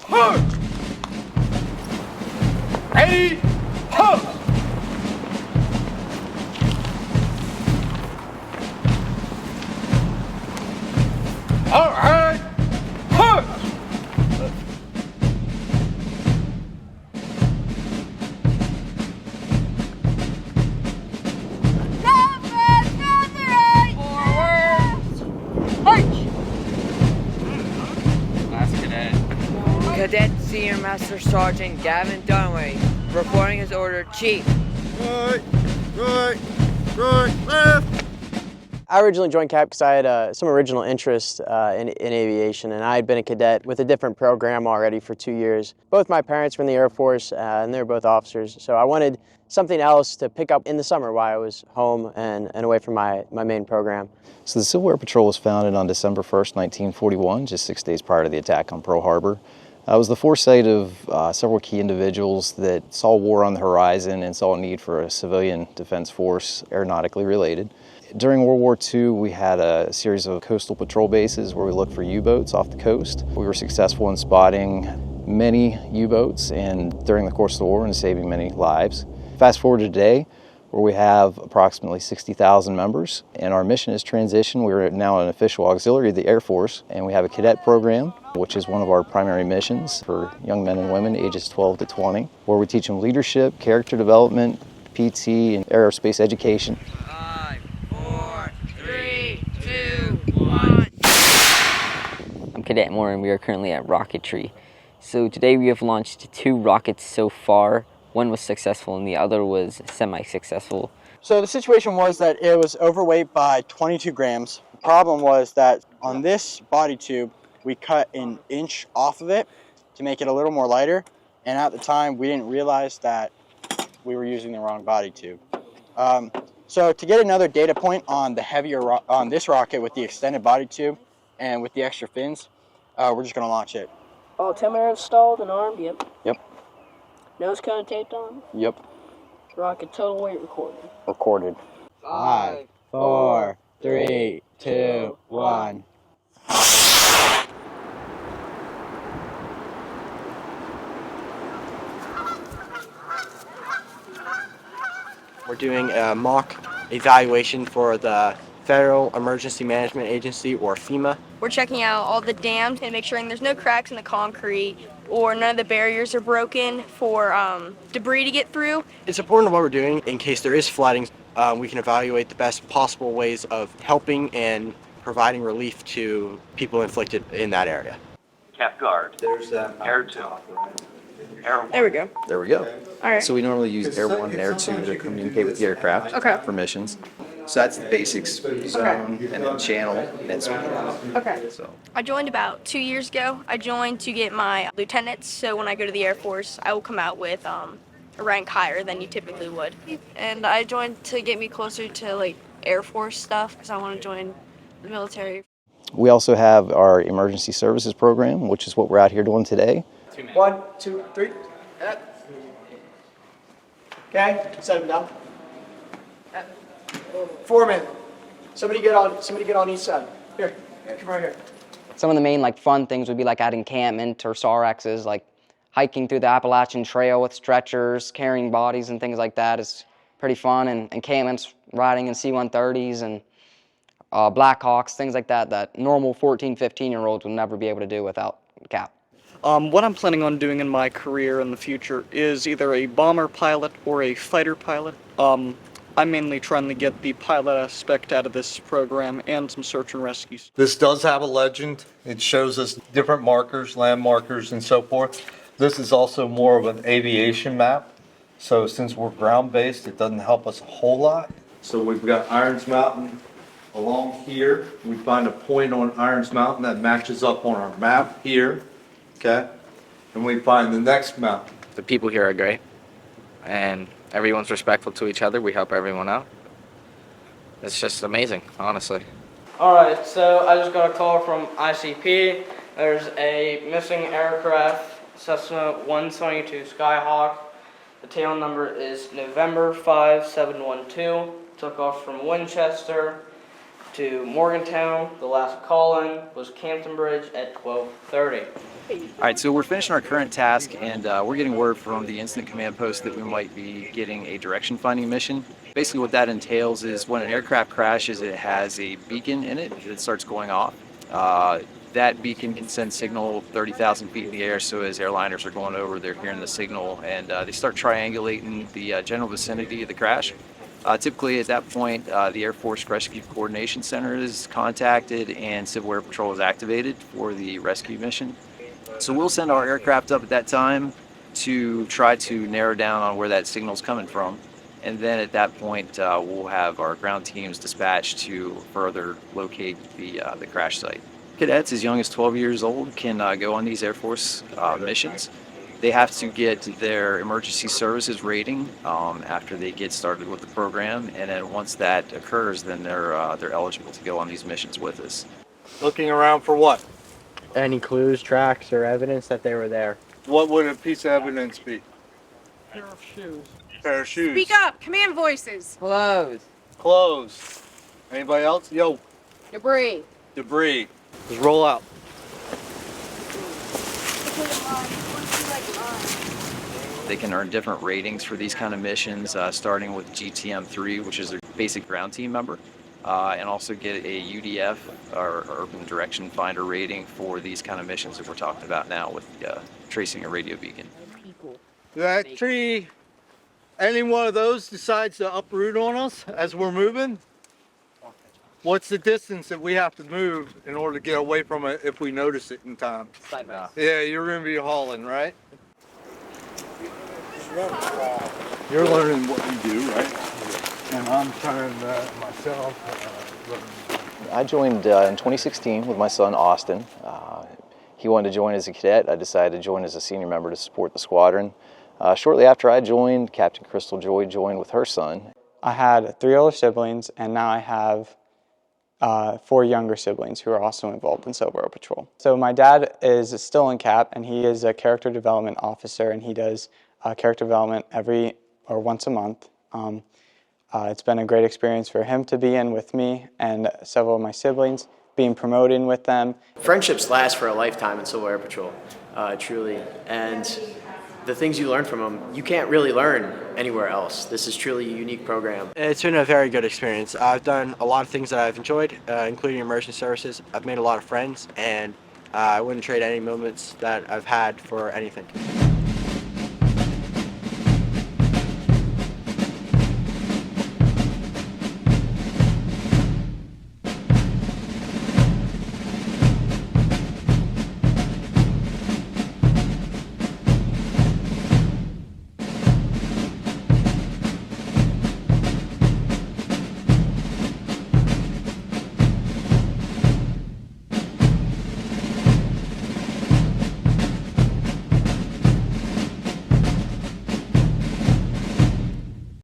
Push! Ready, push! All right, push! Cadet Senior Master Sergeant Gavin Dunaway, reporting his order, Chief. Right, left. I originally joined CAP because I had some original interest in aviation, and I had been a cadet with a different program already for 2 years. Both my parents were in the Air Force, and they were both officers, so I wanted something else to pick up in the summer while I was home and away from my main program. So the Civil Air Patrol was founded on December 1st, 1941, just 6 days prior to the attack on Pearl Harbor. It was the foresight of several key individuals that saw war on the horizon and saw a need for a civilian defense force, aeronautically related. During World War II, we had a series of coastal patrol bases where we looked for U-boats off the coast. We were successful in spotting many U-boats and during the course of the war and saving many lives. Fast forward to today, where we have approximately 60,000 members, and our mission is transition. We're now an official auxiliary of the Air Force, and we have a cadet program, which is one of our primary missions for young men and women ages 12 to 20, where we teach them leadership, character development, PT, and aerospace education. 5, 4, 3, 2, 1. I'm Cadet Moore, and we are currently at rocketry. So today we have launched 2 rockets so far. One was successful and the other was semi-successful. So the situation was that it was overweight by 22 grams. The problem was that on this body tube, we cut an inch off of it to make it a little more lighter. And at the time, we didn't realize that we were using the wrong body tube. So to get another data point on the heavier on this rocket with the extended body tube and with the extra fins, we're just going to launch it. All 10 minutes installed and armed? Yep. Yep. Nose cone taped on? Yep. Rocket total weight recorded. Recorded. 5, 4, 3, 2, 1. We're doing a mock evaluation for the Federal Emergency Management Agency, or FEMA. We're checking out all the dams and make sure there's no cracks in the concrete or none of the barriers are broken for debris to get through. It's important what we're doing in case there is flooding. We can evaluate the best possible ways of helping and providing relief to people inflicted in that area. Cap guard. There's air 2. Air 1. There we go. There we go. All right. So we normally use Air 1 and Air 2 to communicate with the aircraft for missions. So that's the basics, zone, and then channel, and then speed. Okay. So. I joined about 2 years ago. I joined to get my lieutenants, so when I go to the Air Force, I will come out with a rank higher than you typically would. And I joined to get me closer to like Air Force stuff because I want to join the military. We also have our emergency services program, which is what we're out here doing today. 1, 2, 3. Okay, set him down. Foreman, somebody get on each side. Here, come right here. Some of the main fun things would be at encampment or SARXs, like hiking through the Appalachian Trail with stretchers, carrying bodies and things like that is pretty fun. And encampments, riding in C-130s and Blackhawks, things like that, that normal 14, 15-year-olds would never be able to do without CAP. What I'm planning on doing in my career in the future is either a bomber pilot or a fighter pilot. I'm mainly trying to get the pilot aspect out of this program and some search and rescues. This does have a legend. It shows us different markers, land markers, and so forth. This is also more of an aviation map. So since we're ground-based, it doesn't help us a whole lot. So we've got Irons Mountain along here. We find a point on Irons Mountain that matches up on our map here, okay? And we find the next mountain. The people here are great, and everyone's respectful to each other. We help everyone out. It's just amazing, honestly. Alright, so I just got a call from ICP. There's a missing aircraft, Cessna 122 Skyhawk. The tail number is November 5712. Took off from Winchester to Morgantown. The last call-in was Campton Bridge at 12:30. All right, so we're finishing our current task, and we're getting word from the incident command post that we might be getting a direction finding mission. Basically what that entails is when an aircraft crashes, it has a beacon in it that starts going off. That beacon can send signal 30,000 feet in the air, so as airliners are going over, they're hearing the signal, and they start triangulating the general vicinity of the crash. Typically at that point, the Air Force Rescue Coordination Center is contacted and Civil Air Patrol is activated for the rescue mission. So we'll send our aircraft up at that time to try to narrow down on where that signal's coming from. And then at that point, we'll have our ground teams dispatched to further locate the crash site. Cadets as young as 12 years old can go on these Air Force missions. They have to get their emergency services rating after they get started with the program, and then once that occurs, then they're eligible to go on these missions with us. Looking around for what? Any clues, tracks, or evidence that they were there? What would a piece of evidence be? Pair of shoes. Pair of shoes. Speak up! Command voices! Clothes. Clothes. Anybody else? Yo. Debris. Debris. Just roll out. They can earn different ratings for these kind of missions, starting with GTM3, which is their basic ground team member, and also get a UDF, or Urban Direction Finder rating for these kind of missions that we're talking about now with tracing a radio beacon. That tree, any one of those decides to uproot on us as we're moving, what's the distance that we have to move in order to get away from it if we notice it in time? Sideways. Yeah, you're going to be hauling, right? You're learning what you do, right? And I'm trying myself. I joined in 2016 with my son Austin. He wanted to join as a cadet. I decided to join as a senior member to support the squadron. Shortly after I joined, Captain Crystal Joy joined with her son. I had 3 older siblings, and now I have 4 younger siblings who are also involved in Civil Air Patrol. So my dad is still in CAP, and he is a character development officer, and he does character development once a month. It's been a great experience for him to be in with me and several of my siblings, being promoted with them. Friendships last for a lifetime in Civil Air Patrol, truly. And the things you learn from them, you can't really learn anywhere else. This is truly a unique program. It's been a very good experience. I've done a lot of things that I've enjoyed, including emergency services. I've made a lot of friends, and I wouldn't trade any moments that I've had for anything.